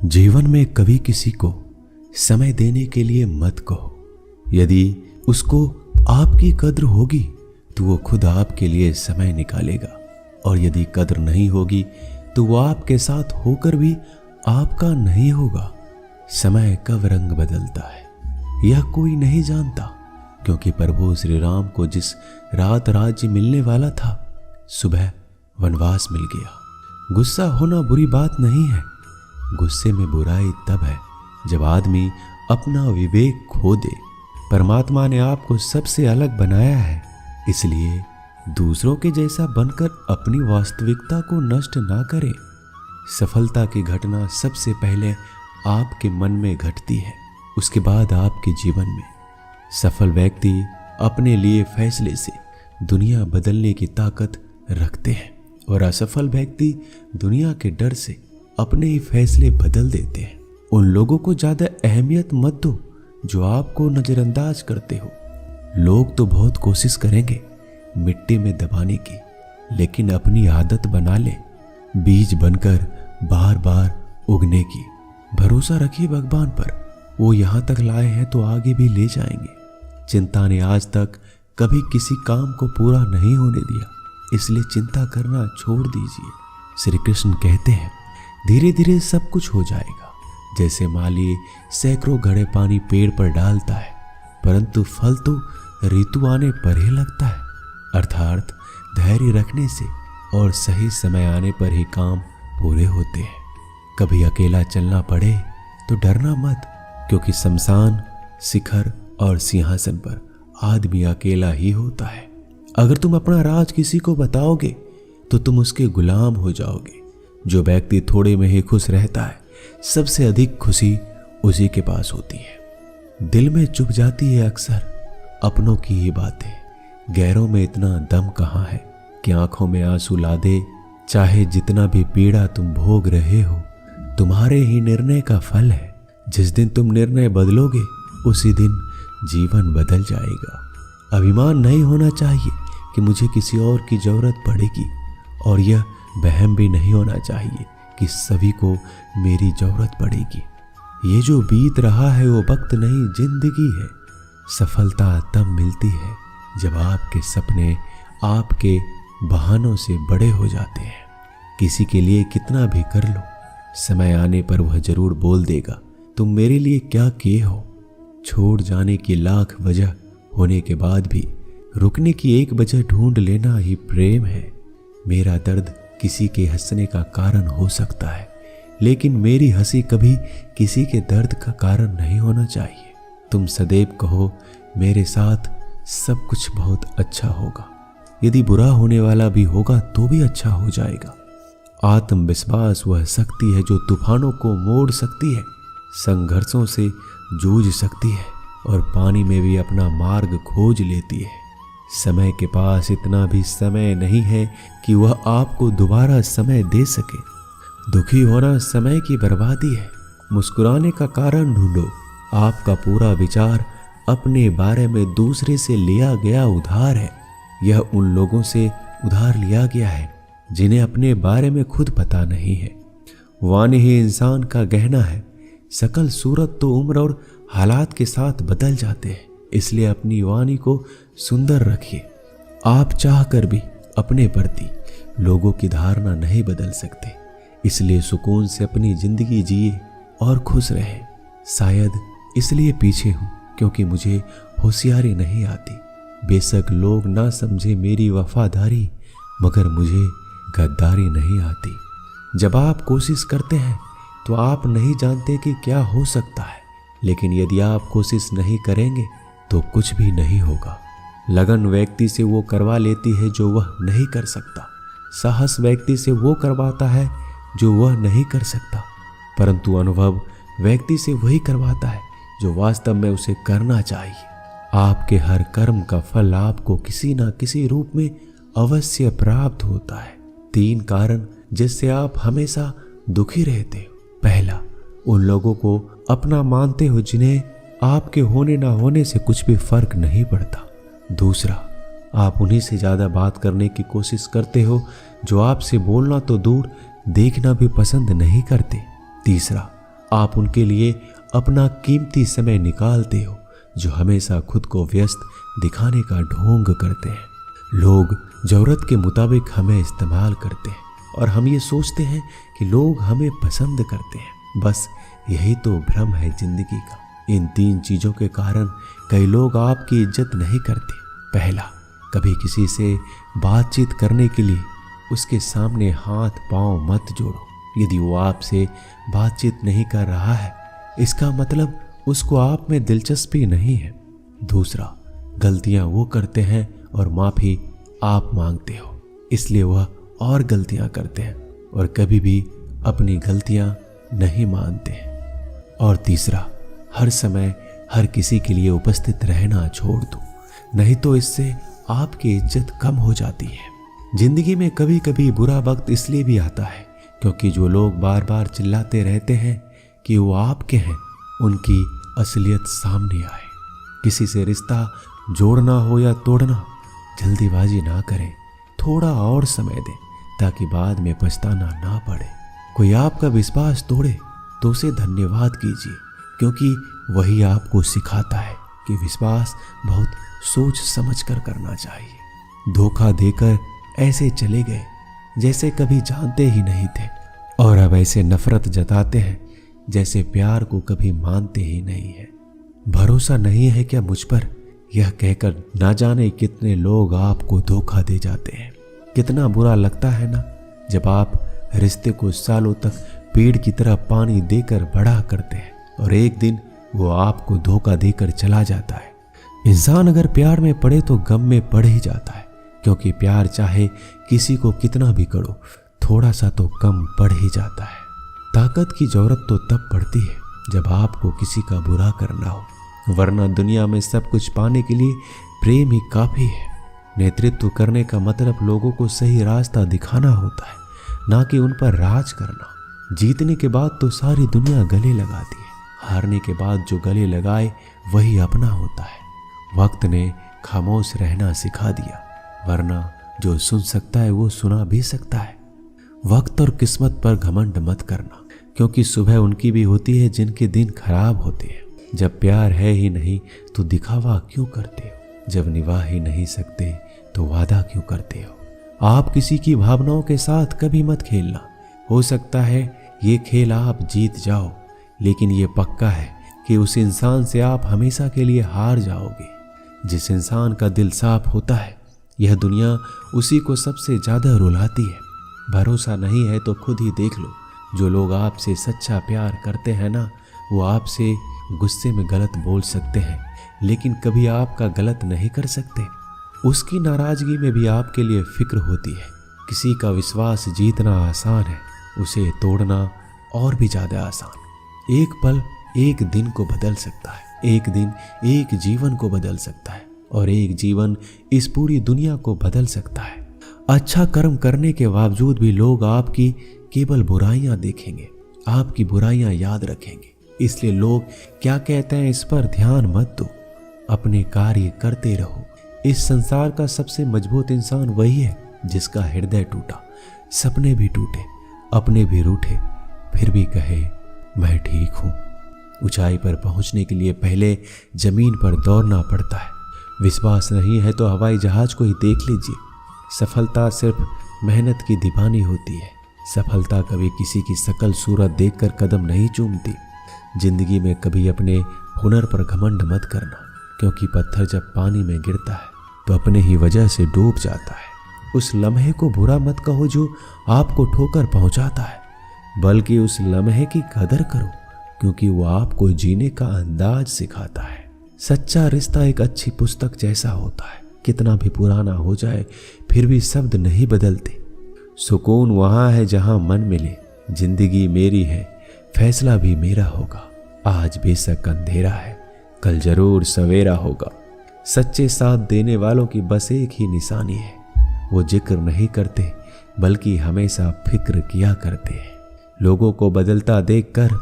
जीवन में कभी किसी को समय देने के लिए मत कहो। यदि उसको आपकी कद्र होगी तो वो खुद आपके लिए समय निकालेगा, और यदि कद्र नहीं होगी तो वो आपके साथ होकर भी आपका नहीं होगा। समय कब रंग बदलता है यह कोई नहीं जानता, क्योंकि प्रभु श्री राम को जिस रात राज्य मिलने वाला था, सुबह वनवास मिल गया। गुस्सा होना बुरी बात नहीं है, गुस्से में बुराई तब है जब आदमी अपना विवेक खो दे। परमात्मा ने आपको सबसे अलग बनाया है, इसलिए दूसरों के जैसा बनकर अपनी वास्तविकता को नष्ट ना करें। सफलता की घटना सबसे पहले आपके मन में घटती है, उसके बाद आपके जीवन में। सफल व्यक्ति अपने लिए फैसले से दुनिया बदलने की ताकत रखते हैं, और असफल व्यक्ति दुनिया के डर से अपने ही फैसले बदल देते हैं। उन लोगों को ज्यादा अहमियत मत दो जो आपको नजरअंदाज करते हो। लोग तो बहुत कोशिश करेंगे मिट्टी में दबाने की, लेकिन अपनी आदत बना ले बीज बनकर बार बार उगने की। भरोसा रखिए भगवान पर, वो यहाँ तक लाए हैं तो आगे भी ले जाएंगे। चिंता ने आज तक कभी किसी काम को पूरा नहीं होने दिया, इसलिए चिंता करना छोड़ दीजिए। श्री कृष्ण कहते हैं धीरे धीरे सब कुछ हो जाएगा। जैसे माली सैकड़ों घड़े पानी पेड़ पर डालता है, परंतु फल तो ऋतु आने पर ही लगता है। अर्थात धैर्य रखने से और सही समय आने पर ही काम पूरे होते हैं। कभी अकेला चलना पड़े तो डरना मत, क्योंकि शमशान, शिखर और सिंहासन पर आदमी अकेला ही होता है। अगर तुम अपना राज किसी को बताओगे तो तुम उसके गुलाम हो जाओगे। जो व्यक्ति थोड़े में ही खुश रहता है, सबसे अधिक खुशी उसी के पास होती है। दिल में चुप जाती है अक्सर अपनों की ही बातें। गैरों में इतना दम कहाँ है कि आंखों में आंसू ला दे। चाहे जितना भी पीड़ा तुम भोग रहे हो, तुम्हारे ही निर्णय का फल है। जिस दिन तुम निर्णय बदलोगे उसी दिन जीवन बदल जाएगा। अभिमान नहीं होना चाहिए कि मुझे किसी और की जरूरत पड़ेगी, और यह वहम भी नहीं होना चाहिए कि सभी को मेरी जरूरत पड़ेगी। ये जो बीत रहा है वो वक्त नहीं, जिंदगी है। सफलता तब मिलती है जब आपके सपने आपके बहानों से बड़े हो जाते हैं। किसी के लिए कितना भी कर लो, समय आने पर वह जरूर बोल देगा तुम मेरे लिए क्या किए हो। छोड़ जाने की लाख वजह होने के बाद भी रुकने की एक वजह ढूंढ लेना ही प्रेम है। मेरा दर्द किसी के हंसने का कारण हो सकता है, लेकिन मेरी हंसी कभी किसी के दर्द का कारण नहीं होना चाहिए। तुम सदैव कहो मेरे साथ सब कुछ बहुत अच्छा होगा। यदि बुरा होने वाला भी होगा तो भी अच्छा हो जाएगा। आत्मविश्वास वह शक्ति है जो तूफानों को मोड़ सकती है, संघर्षों से जूझ सकती है, और पानी में भी अपना मार्ग खोज लेती है। समय के पास इतना भी समय नहीं है कि वह आपको दोबारा समय दे सके। दुखी होना समय की बर्बादी है। मुस्कुराने का कारण ढूंढो। आपका पूरा विचार अपने बारे में दूसरे से लिया गया उधार है। यह उन लोगों से उधार लिया गया है जिन्हें अपने बारे में खुद पता नहीं है। वाणी ही इंसान का गहना है। सकल सूरत तो उम्र और हालात के साथ बदल जाते हैं, इसलिए अपनी वाणी को सुंदर रखिए। आप चाहकर भी अपने प्रति लोगों की धारणा नहीं बदल सकते, इसलिए सुकून से अपनी जिंदगी जिए और खुश रहे। शायद इसलिए पीछे हूं क्योंकि मुझे होशियारी नहीं आती। बेशक लोग ना समझे मेरी वफादारी, मगर मुझे गद्दारी नहीं आती। जब आप कोशिश करते हैं तो आप नहीं जानते कि क्या हो सकता है, लेकिन यदि आप कोशिश नहीं करेंगे तो कुछ भी नहीं होगा। लगन व्यक्ति से वो करवा लेती है जो वह नहीं कर सकता। साहस व्यक्ति से वो करवाता है जो वह नहीं कर सकता, परंतु अनुभव व्यक्ति से वही करवाता है जो वास्तव में उसे करना चाहिए। आपके हर कर्म का फल आपको किसी न किसी रूप में अवश्य प्राप्त होता है। 3 कारण जिससे आप हमेशा दुखी रहते हो। पहला, उन लोगों को अपना मानते हो जिन्हें आपके होने ना होने से कुछ भी फर्क नहीं पड़ता। दूसरा, आप उन्हीं से ज़्यादा बात करने की कोशिश करते हो जो आपसे बोलना तो दूर देखना भी पसंद नहीं करते। तीसरा, आप उनके लिए अपना कीमती समय निकालते हो जो हमेशा खुद को व्यस्त दिखाने का ढोंग करते हैं। लोग जरूरत के मुताबिक हमें इस्तेमाल करते हैं और हम ये सोचते हैं कि लोग हमें पसंद करते हैं। बस यही तो भ्रम है जिंदगी का। इन 3 चीजों के कारण कई लोग आपकी इज्जत नहीं करते। पहला, कभी किसी से बातचीत करने के लिए उसके सामने हाथ पांव मत जोड़ो। यदि वो आपसे बातचीत नहीं कर रहा है, इसका मतलब उसको आप में दिलचस्पी नहीं है। दूसरा, गलतियां वो करते हैं और माफी आप मांगते हो, इसलिए वह और गलतियां करते हैं और कभी भी अपनी गलतियां नहीं मानते हैं। और तीसरा, हर समय हर किसी के लिए उपस्थित रहना छोड़ दो, नहीं तो इससे आपकी इज्जत कम हो जाती है। जिंदगी में कभी कभी बुरा वक्त इसलिए भी आता है क्योंकि जो लोग बार बार चिल्लाते रहते हैं कि वो आपके हैं, उनकी असलियत सामने आए। किसी से रिश्ता जोड़ना हो या तोड़ना, जल्दीबाजी ना करें, थोड़ा और समय दें ताकि बाद में पछताना ना पड़े। कोई आपका विश्वास तोड़े तो उसे धन्यवाद कीजिए, क्योंकि वही आपको सिखाता है कि विश्वास बहुत सोच समझ कर करना चाहिए। धोखा देकर ऐसे चले गए जैसे कभी जानते ही नहीं थे, और अब ऐसे नफरत जताते हैं जैसे प्यार को कभी मानते ही नहीं है। भरोसा नहीं है क्या मुझ पर, यह कहकर ना जाने कितने लोग आपको धोखा दे जाते हैं। कितना बुरा लगता है ना जब आप रिश्ते को सालों तक पेड़ की तरह पानी देकर बड़ा करते हैं और एक दिन वो आपको धोखा देकर चला जाता है। इंसान अगर प्यार में पड़े तो गम में पड़ ही जाता है, क्योंकि प्यार चाहे किसी को कितना भी करो, थोड़ा सा तो कम पड़ ही जाता है। ताकत की जरूरत तो तब पड़ती है जब आपको किसी का बुरा करना हो, वरना दुनिया में सब कुछ पाने के लिए प्रेम ही काफी है। नेतृत्व करने का मतलब लोगों को सही रास्ता दिखाना होता है, ना कि उन पर राज करना। जीतने के बाद तो सारी दुनिया गले लगाती है, हारने के बाद जो गले लगाए वही अपना होता है। वक्त ने खामोश रहना सिखा दिया, वरना जो सुन सकता है वो सुना भी सकता है। वक्त और किस्मत पर घमंड मत करना, क्योंकि सुबह उनकी भी होती है जिनके दिन खराब होते हैं। जब प्यार है ही नहीं तो दिखावा क्यों करते हो? जब निभा ही नहीं सकते तो वादा क्यों करते हो? आप किसी की भावनाओं के साथ कभी मत खेलना। हो सकता है ये खेल आप जीत जाओ, लेकिन ये पक्का है कि उस इंसान से आप हमेशा के लिए हार जाओगे। जिस इंसान का दिल साफ होता है, यह दुनिया उसी को सबसे ज्यादा रुलाती है। भरोसा नहीं है तो खुद ही देख लो। जो लोग आपसे सच्चा प्यार करते हैं ना, वो आपसे गुस्से में गलत बोल सकते हैं, लेकिन कभी आपका गलत नहीं कर सकते। उसकी नाराजगी में भी आपके लिए फिक्र होती है। किसी का विश्वास जीतना आसान है, उसे तोड़ना और भी ज्यादा आसान। एक पल एक दिन को बदल सकता है, एक दिन एक जीवन को बदल सकता है, और एक जीवन इस पूरी दुनिया को बदल सकता है। अच्छा कर्म करने के बावजूद भी लोग आपकी केवल बुराइयां देखेंगे, आपकी बुराइयां याद रखेंगे। इसलिए लोग क्या कहते हैं इस पर ध्यान मत दो, अपने कार्य करते रहो। इस संसार का सबसे मजबूत इंसान वही है जिसका हृदय टूटा, सपने भी टूटे, अपने भी रूठे, फिर भी कहे मैं ठीक हूं। ऊंचाई पर पहुंचने के लिए पहले जमीन पर दौड़ना पड़ता है। विश्वास नहीं है तो हवाई जहाज को ही देख लीजिए। सफलता सिर्फ मेहनत की दीवानी होती है। सफलता कभी किसी की शकल सूरत देखकर कदम नहीं चूमती। जिंदगी में कभी अपने हुनर पर घमंड मत करना, क्योंकि पत्थर जब पानी में गिरता है तो अपने ही वजह से डूब जाता है। उस लम्हे को बुरा मत कहो जो आपको ठोकर पहुंचाता है, बल्कि उस लम्हे की कदर करो, क्योंकि वो आपको जीने का अंदाज सिखाता है। सच्चा रिश्ता एक अच्छी पुस्तक जैसा होता है, कितना भी पुराना हो जाए फिर भी शब्द नहीं बदलते। सुकून वहां है जहां मन मिले। जिंदगी मेरी है, फैसला भी मेरा होगा। आज बेशक अंधेरा है, कल जरूर सवेरा होगा। सच्चे साथ देने वालों की बस एक ही निशानी है, वो जिक्र नहीं करते बल्कि हमेशा फिक्र किया करते हैं। लोगों को बदलता देखकर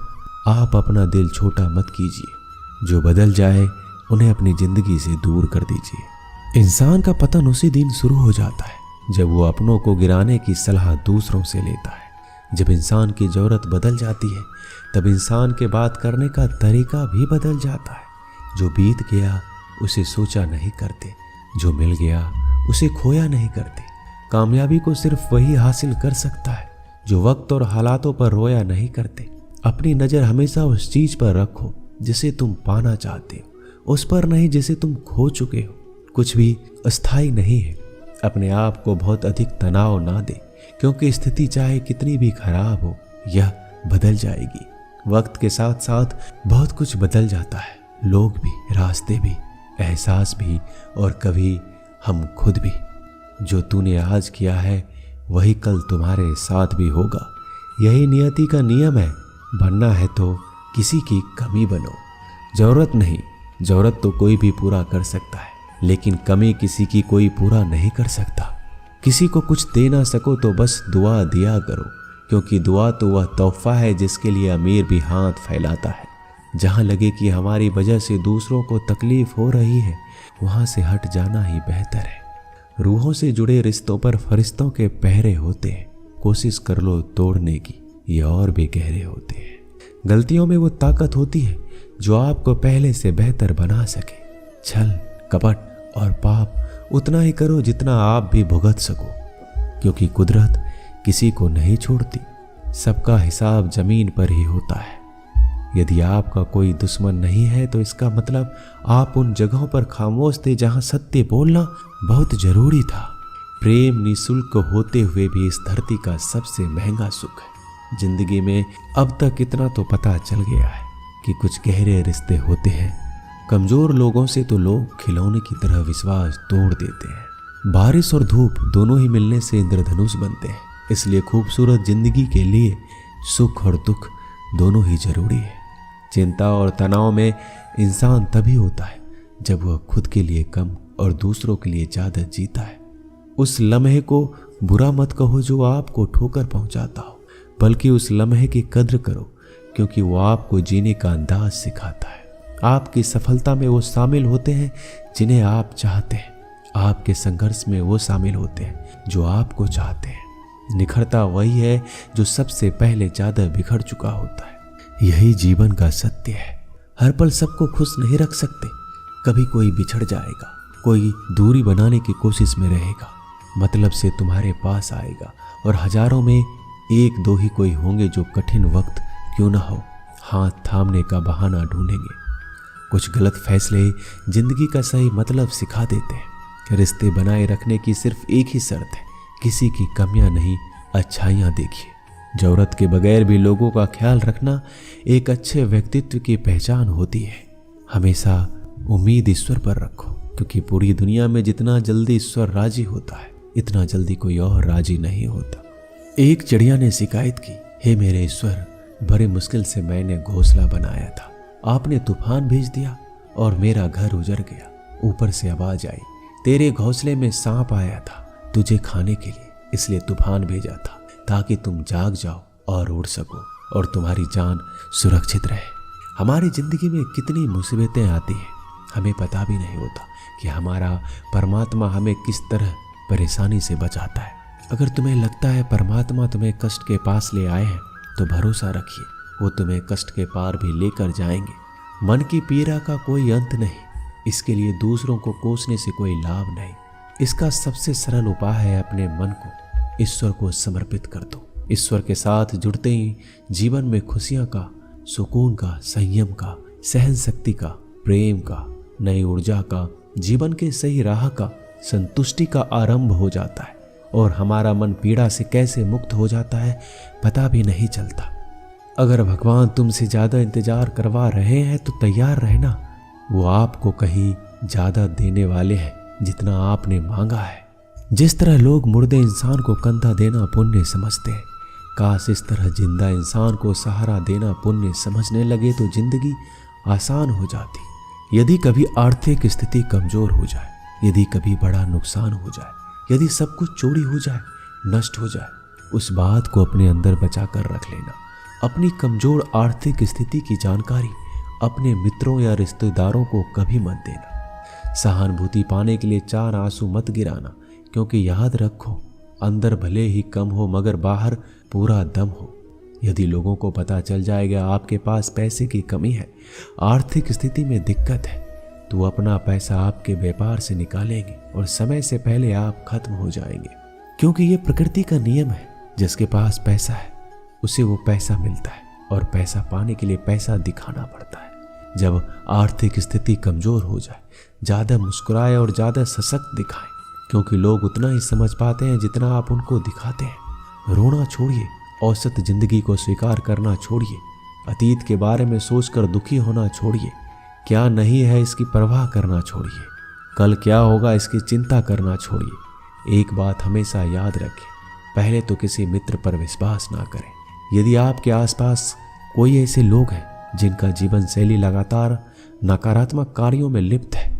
आप अपना दिल छोटा मत कीजिए। जो बदल जाए उन्हें अपनी जिंदगी से दूर कर दीजिए। इंसान का पतन उसी दिन शुरू हो जाता है जब वो अपनों को गिराने की सलाह दूसरों से लेता है। जब इंसान की ज़रूरत बदल जाती है तब इंसान के बात करने का तरीका भी बदल जाता है। जो बीत गया उसे सोचा नहीं करते, जो मिल गया उसे खोया नहीं करते। कामयाबी को सिर्फ वही हासिल कर सकता है जो वक्त और हालातों पर रोया नहीं करते। अपनी नज़र हमेशा उस चीज़ पर रखो जिसे तुम पाना चाहते हो, उस पर नहीं जिसे तुम खो चुके हो। कुछ भी अस्थायी नहीं है। अपने आप को बहुत अधिक तनाव ना दे, क्योंकि स्थिति चाहे कितनी भी खराब हो यह बदल जाएगी। वक्त के साथ साथ बहुत कुछ बदल जाता है, लोग भी, रास्ते भी, एहसास भी और कभी हम खुद भी। जो तूने आज किया है वही कल तुम्हारे साथ भी होगा। यही नियति का नियम है। बनना है तो किसी की कमी बनो। जरूरत नहीं, जरूरत तो कोई भी पूरा कर सकता है, लेकिन कमी किसी की कोई पूरा नहीं कर सकता। किसी को कुछ दे ना सको तो बस दुआ दिया करो, क्योंकि दुआ तो वह तोहफा है जिसके लिए अमीर भी हाथ फैलाता है। जहाँ लगे कि हमारी वजह से दूसरों को तकलीफ हो रही है वहाँ से हट जाना ही बेहतर है। रूहों से जुड़े रिश्तों पर फरिश्तों के पहरे होते हैं। कोशिश कर लो तोड़ने की, ये और भी गहरे होते हैं। गलतियों में वो ताकत होती है जो आपको पहले से बेहतर बना सके। छल, कपट और पाप उतना ही करो जितना आप भी भुगत सको, क्योंकि कुदरत किसी को नहीं छोड़ती। सबका हिसाब जमीन पर ही होता है। यदि आपका कोई दुश्मन नहीं है तो इसका मतलब आप उन जगहों पर खामोश थे जहां सत्य बोलना बहुत जरूरी था। प्रेम निःशुल्क होते हुए भी इस धरती का सबसे महंगा सुख है। जिंदगी में अब तक इतना तो पता चल गया है कि कुछ गहरे रिश्ते होते हैं। कमजोर लोगों से तो लोग खिलौने की तरह विश्वास तोड़ देते हैं। बारिश और धूप दोनों ही मिलने से इंद्रधनुष बनते हैं। इसलिए खूबसूरत जिंदगी के लिए सुख और दुख दोनों ही जरूरी है। चिंता और तनाव में इंसान तभी होता है जब वह खुद के लिए कम और दूसरों के लिए ज्यादा जीता है। उस लम्हे को बुरा मत कहो जो आपको ठोकर पहुंचाता हो, बल्कि उस लम्हे की कद्र करो, क्योंकि वो आपको जीने का अंदाज सिखाता है। आपकी सफलता में वो शामिल होते हैं जिन्हें आप चाहते हैं। आपके संघर्ष में वो शामिल होते हैं जो आपको चाहते हैं। निखरता वही है जो सबसे पहले ज्यादा बिखर चुका होता है। यही जीवन का सत्य है। हर पल सबको खुश नहीं रख सकते। कभी कोई बिछड़ जाएगा, कोई दूरी बनाने की कोशिश में रहेगा, मतलब से तुम्हारे पास आएगा, और हजारों में एक दो ही कोई होंगे जो कठिन वक्त क्यों ना हो हाथ थामने का बहाना ढूंढेंगे। कुछ गलत फैसले जिंदगी का सही मतलब सिखा देते हैं। रिश्ते बनाए रखने की सिर्फ एक ही शर्त है, किसी की कमियां नहीं, अच्छाइयां देखिए। जरूरत के बगैर भी लोगों का ख्याल रखना एक अच्छे व्यक्तित्व की पहचान होती है। हमेशा उम्मीद ईश्वर पर रखो, क्योंकि पूरी दुनिया में जितना जल्दी ईश्वर राजी होता है इतना जल्दी कोई और राजी नहीं होता। एक चिड़िया ने शिकायत की, हे मेरे ईश्वर, बड़े मुश्किल से मैंने घोंसला बनाया था, आपने तूफान भेज दिया और मेरा घर उजड़ गया। ऊपर से आवाज आई, तेरे घोंसले में सांप आया था तुझे खाने के लिए, इसलिए तूफान भेजा था ताकि तुम जाग जाओ और उड़ सको और तुम्हारी जान सुरक्षित रहे। हमारी जिंदगी में कितनी मुसीबतें आती हैं, हमें पता भी नहीं होता कि हमारा परमात्मा हमें किस तरह परेशानी से बचाता है। अगर तुम्हें लगता है परमात्मा तुम्हें कष्ट के पास ले आए हैं तो भरोसा रखिए, वो तुम्हें कष्ट के पार भी लेकर जाएंगे। मन की पीड़ा का कोई अंत नहीं, इसके लिए दूसरों को कोसने से कोई लाभ नहीं। इसका सबसे सरल उपाय है अपने मन को ईश्वर को समर्पित कर दो। ईश्वर के साथ जुड़ते ही जीवन में खुशियां का, सुकून का, संयम का, सहन शक्ति का, प्रेम का, नई ऊर्जा का, जीवन के सही राह का, संतुष्टि का आरंभ हो जाता है। और हमारा मन पीड़ा से कैसे मुक्त हो जाता है पता भी नहीं चलता। अगर भगवान तुमसे ज्यादा इंतजार करवा रहे हैं तो तैयार रहना, वो आपको कहीं ज्यादा देने वाले हैं जितना आपने मांगा है। जिस तरह लोग मुर्दे इंसान को कंधा देना पुण्य समझते हैं, काश इस तरह जिंदा इंसान को सहारा देना पुण्य समझने लगे तो जिंदगी आसान हो जाती। यदि कभी आर्थिक स्थिति कमजोर हो जाए, यदि कभी बड़ा नुकसान हो जाए, यदि सब कुछ चोरी हो जाए, नष्ट हो जाए, उस बात को अपने अंदर बचा कर रख लेना। अपनी कमजोर आर्थिक स्थिति की जानकारी अपने मित्रों या रिश्तेदारों को कभी मत देना। सहानुभूति पाने के लिए 4 आंसू मत गिराना, क्योंकि याद रखो, अंदर भले ही कम हो मगर बाहर पूरा दम हो। यदि लोगों को पता चल जाएगा आपके पास पैसे की कमी है, आर्थिक स्थिति में दिक्कत है, तो अपना पैसा आपके व्यापार से निकालेंगे और समय से पहले आप खत्म हो जाएंगे। क्योंकि ये प्रकृति का नियम है, जिसके पास पैसा है उसे वो पैसा मिलता है, और पैसा पाने के लिए पैसा दिखाना पड़ता है। जब आर्थिक स्थिति कमजोर हो जाए, ज़्यादा मुस्कुराए और ज़्यादा सशक्त दिखाएं, क्योंकि लोग उतना ही समझ पाते हैं जितना आप उनको दिखाते हैं। रोना छोड़िए, औसत जिंदगी को स्वीकार करना छोड़िए, अतीत के बारे में सोचकर दुखी होना छोड़िए, क्या नहीं है इसकी परवाह करना छोड़िए, कल क्या होगा इसकी चिंता करना छोड़िए। एक बात हमेशा याद रखें, पहले तो किसी मित्र पर विश्वास ना करें। यदि आपके आसपास कोई ऐसे लोग हैं जिनका जीवन शैली लगातार नकारात्मक कार्यों में लिप्त है,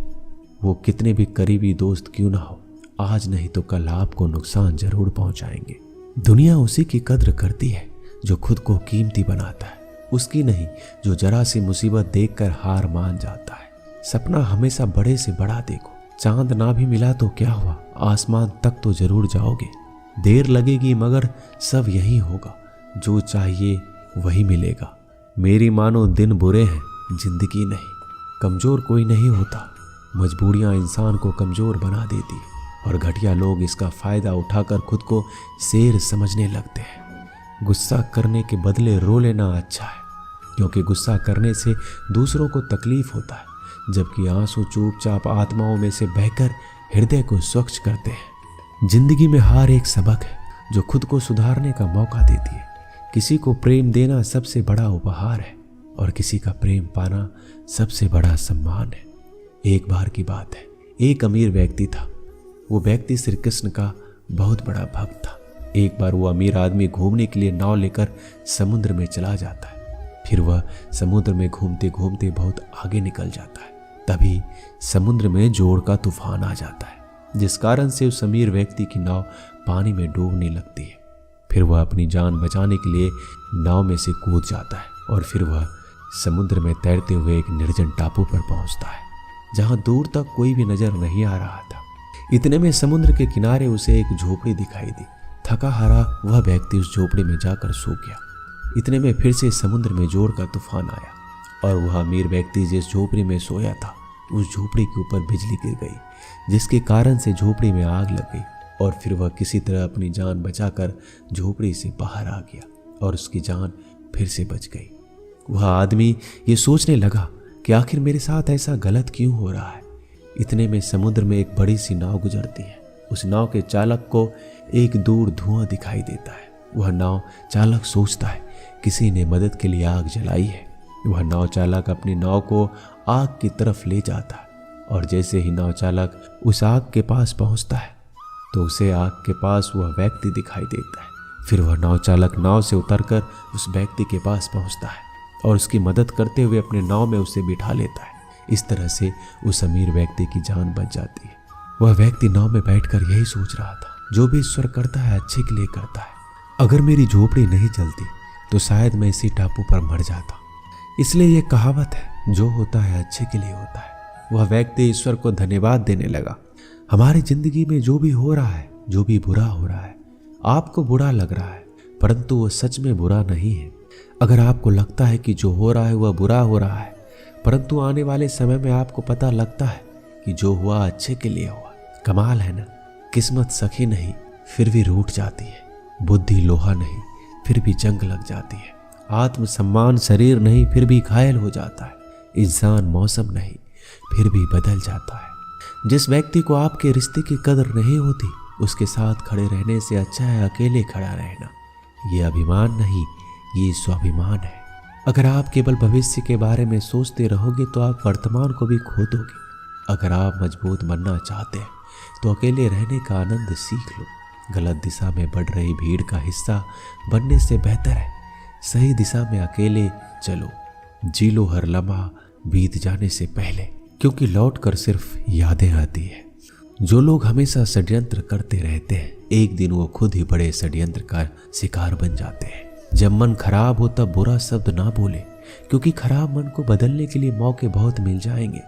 वो कितने भी करीबी दोस्त क्यों ना हो, आज नहीं तो कल आपको नुकसान जरूर पहुंचाएंगे। दुनिया उसी की कद्र करती है जो खुद को कीमती बनाता है, उसकी नहीं जो जरा सी मुसीबत देखकर हार मान जाता है। सपना हमेशा बड़े से बड़ा देखो। चांद ना भी मिला तो क्या हुआ, आसमान तक तो जरूर जाओगे। देर लगेगी मगर सब यही होगा, जो चाहिए वही मिलेगा। मेरी मानो दिन बुरे हैं, जिंदगी नहीं। कमजोर कोई नहीं होता, मजबूरियां इंसान को कमजोर बना देती है, और घटिया लोग इसका फायदा उठाकर खुद को शेर समझने लगते हैं। गुस्सा करने के बदले रो लेना अच्छा है, क्योंकि गुस्सा करने से दूसरों को तकलीफ होता है, जबकि आंसू चुपचाप आत्माओं में से बहकर हृदय को स्वच्छ करते हैं। जिंदगी में हार एक सबक है जो खुद को सुधारने का मौका देती है। किसी को प्रेम देना सबसे बड़ा उपहार है, और किसी का प्रेम पाना सबसे बड़ा सम्मान है। एक बार की बात है, एक अमीर व्यक्ति था। वो व्यक्ति श्री कृष्ण का बहुत बड़ा भक्त था। एक बार वो अमीर आदमी घूमने के लिए नाव लेकर समुद्र में चला जाता है। फिर वह समुद्र में घूमते घूमते बहुत आगे निकल जाता है। तभी समुद्र में जोर का तूफान आ जाता है, जिस कारण से उस अमीर व्यक्ति की नाव पानी में डूबने लगती है। फिर वह अपनी जान बचाने के लिए नाव में से कूद जाता है, और फिर वह समुद्र में तैरते हुए एक निर्जन टापू पर पहुंचता है, जहां दूर तक कोई भी नजर नहीं आ रहा था। इतने में समुद्र के किनारे उसे एक झोपड़ी दिखाई दी। थका हारा वह व्यक्ति उस झोपड़ी में जाकर सो गया। इतने में फिर से समुद्र में जोर का तूफान आया, और वह अमीर व्यक्ति जिस झोपड़ी में सोया था, उस झोपड़ी के ऊपर बिजली गिर गई, जिसके कारण से झोपड़ी में आग लग गई। और फिर वह किसी तरह अपनी जान बचाकर झोपड़ी से बाहर आ गया, और उसकी जान फिर से बच गई। वह आदमी ये सोचने लगा कि आखिर मेरे साथ ऐसा गलत क्यों हो रहा है। इतने में समुद्र में एक बड़ी सी नाव गुजरती है। उस नाव के चालक को एक दूर धुआं दिखाई देता है। वह नाव चालक सोचता है किसी ने मदद के लिए आग जलाई है। वह नाव चालक अपनी नाव को आग की तरफ ले जाता है, और जैसे ही नाव चालक उस आग के पास पहुंचता है तो उसे आग के पास वह व्यक्ति दिखाई देता है। फिर वह नाव चालक नाव से उतरकर उस व्यक्ति के पास पहुंचता है और उसकी मदद करते हुए अपने नाव में उसे बिठा लेता है। इस तरह से उस अमीर व्यक्ति की जान बच जाती है। वह व्यक्ति नाव में बैठकर यही सोच रहा था, जो भी ईश्वर करता है अच्छे के लिए करता है। अगर मेरी झोपड़ी नहीं जलती तो शायद मैं इसी टापू पर मर जाता। इसलिए ये कहावत है, जो होता है अच्छे के लिए होता है। वह व्यक्ति ईश्वर को धन्यवाद देने लगा। हमारी जिंदगी में जो भी हो रहा है, जो भी बुरा हो रहा है, आपको बुरा लग रहा है, परंतु वो सच में बुरा नहीं है। अगर आपको लगता है कि जो हो रहा है वह बुरा हो रहा है, परंतु आने वाले समय में आपको पता लगता है कि जो हुआ अच्छे के लिए हुआ। कमाल है ना। किस्मत सखी नहीं फिर भी रूठ जाती है, बुद्धि लोहा नहीं फिर भी जंग लग जाती है, आत्मसम्मान शरीर नहीं फिर भी घायल हो जाता है, इंसान मौसम नहीं फिर भी बदल जाता है। जिस व्यक्ति को आपके रिश्ते की कदर नहीं होती, उसके साथ खड़े रहने से अच्छा है अकेले खड़ा रहना। ये अभिमान नहीं, ये स्वाभिमान है। अगर आप केवल भविष्य के बारे में सोचते रहोगे तो आप वर्तमान को भी खो दोगे। अगर आप मजबूत बनना चाहते हैं तो अकेले रहने का आनंद सीख लो। गलत दिशा में बढ़ रही भीड़ का हिस्सा बनने से बेहतर है सही दिशा में अकेले चलो। जी लो हर लम्हा बीत जाने से पहले, क्योंकि लौट कर सिर्फ यादें आती है। जो लोग हमेशा षड्यंत्र करते रहते हैं, एक दिन वो खुद ही बड़े षड्यंत्र का शिकार बन जाते हैं। जब मन खराब हो तब बुरा शब्द ना बोले, क्योंकि खराब मन को बदलने के लिए मौके बहुत मिल जाएंगे,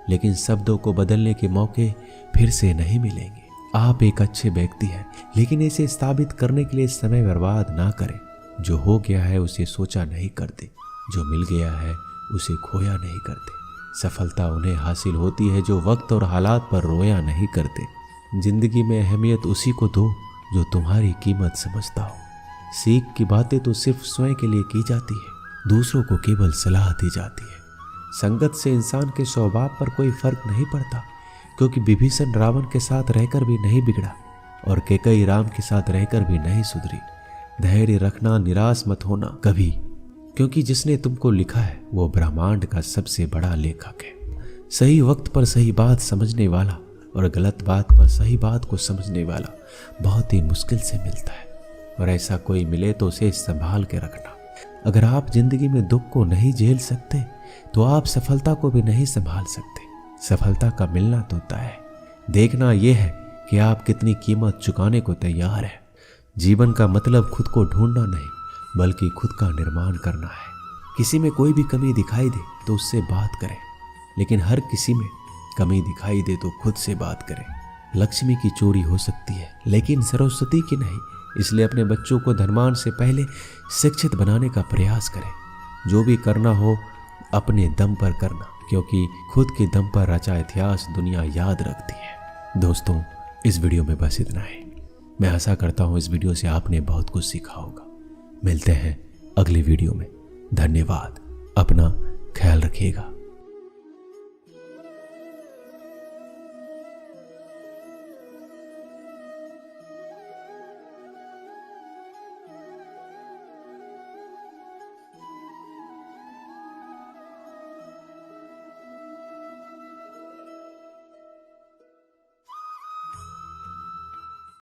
लेकिन शब्दों को बदलने के मौके फिर से नहीं मिलेंगे। आप एक अच्छे व्यक्ति हैं, लेकिन इसे साबित करने के लिए समय बर्बाद ना करें। जो हो गया है उसे सोचा नहीं करते, जो मिल गया है उसे खोया नहीं करते। सफलता उन्हें हासिल होती है जो वक्त और हालात पर रोया नहीं करते। जिंदगी में अहमियत उसी को दो जो तुम्हारी कीमत समझता हो। सीख की बातें तो सिर्फ स्वयं के लिए की जाती है, दूसरों को केवल सलाह दी जाती है। संगत से इंसान के स्वभाव पर कोई फर्क नहीं पड़ता, क्योंकि विभीषण रावण के साथ रहकर भी नहीं बिगड़ा और कैकेयी राम के साथ रहकर भी नहीं सुधरी। धैर्य रखना, निराश मत होना कभी, क्योंकि जिसने तुमको लिखा है वो ब्रह्मांड का सबसे बड़ा लेखक है। सही वक्त पर सही बात समझने वाला और गलत बात पर सही बात को समझने वाला बहुत ही मुश्किल से मिलता है, और ऐसा कोई मिले तो उसे संभाल के रखना। अगर आप जिंदगी में दुख को नहीं झेल सकते तो आप सफलता को भी नहीं संभाल सकते। सफलता का मिलना तो तय है, देखना यह है कि आप कितनी कीमत चुकाने को तैयार हैं। जीवन का मतलब खुद को ढूंढना नहीं, बल्कि खुद का निर्माण करना है। किसी में कोई भी कमी दिखाई दे तो उससे बात करें, लेकिन हर किसी में कमी दिखाई दे तो खुद से बात करें। लक्ष्मी की चोरी हो सकती है, लेकिन सरस्वती की नहीं। इसलिए अपने बच्चों को धनवान से पहले शिक्षित बनाने का प्रयास करें। जो भी करना हो अपने दम पर करना, क्योंकि खुद के दम पर रचा इतिहास दुनिया याद रखती है। दोस्तों, इस वीडियो में बस इतना है। मैं आशा करता हूँ इस वीडियो से आपने बहुत कुछ सीखा होगा। मिलते हैं अगले वीडियो में। धन्यवाद। अपना ख्याल रखिएगा।